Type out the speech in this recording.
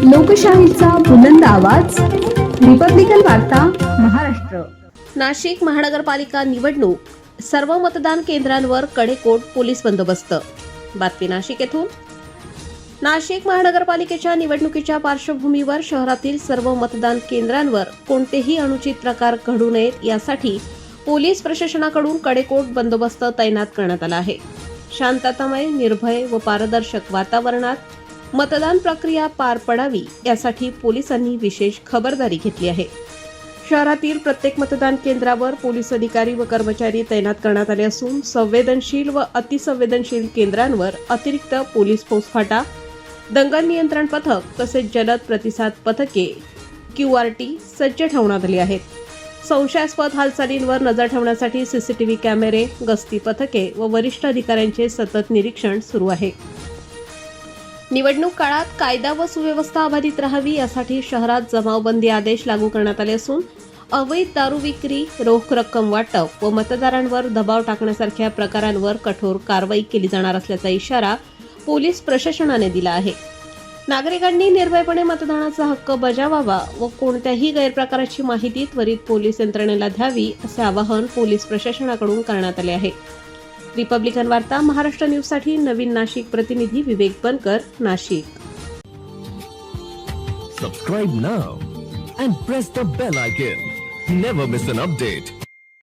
लोकशाहीचा बुलंद आवाज, रिपब्लिकन वार्ता, महाराष्ट्र. नाशिक महानगरपालिका निवडणूक, सर्व मतदान केंद्रांवर कडेकोट पोलीस बंदोबस्त. बातमी नाशिक येथून. नाशिक महानगरपालिकेच्या निवडणुकीच्या पार्श्वभूमीवर शहरातील सर्व मतदान केंद्रांवर कोणतेही अनुचित प्रकार घडू नयेत यासाठी पोलीस प्रशासनाकडून कडेकोट बंदोबस्त तैनात करण्यात आला आहे. शांततामय, निर्भय व पारदर्शक वातावरणात मतदान प्रक्रिया पार पडावी यासाठी पोलिसांनी विशेष खबरदारी घेतली आहे. शहरातील प्रत्येक मतदान केंद्रावर पोलीस अधिकारी व कर्मचारी तैनात करण्यात आले असून संवेदनशील व अतिसंवेदनशील केंद्रांवर अतिरिक्त पोलीस फौजफाटा, दंगल नियंत्रण पथक तसेच जलद प्रतिसाद पथके QRT सज्ज ठेवण्यात आली आहेत. संशयास्पद हालचालींवर नजर ठेवण्यासाठी CCTV कॅमेरे, गस्ती पथके व वरिष्ठ अधिकाऱ्यांचे सतत निरीक्षण सुरू आहे. निवडणूक काळात कायदा व सुव्यवस्था अबाधित राहावी यासाठी शहरात जमावबंदी आदेश लागू करण्यात आले असून अवैध दारू विक्री, रोख रक्कम वाटप व मतदारांवर दबाव टाकण्यासारख्या प्रकारांवर कठोर कारवाई केली जाणार असल्याचा इशारा पोलीस प्रशासनाने दिला आहे. नागरिकांनी निर्भयपणे मतदानाचा हक्क बजावावा व कोणत्याही गैरप्रकाराची माहिती त्वरित पोलीस यंत्रणेला द्यावी असे आवाहन पोलीस प्रशासनाकडून करण्यात आले आहे. रिपब्लिकन वार्ता महाराष्ट्र न्यूजसाठी नवीन नाशिक प्रतिनिधी विवेक बनकर, Nashik. Subscribe now and press the bell icon. Never miss an update.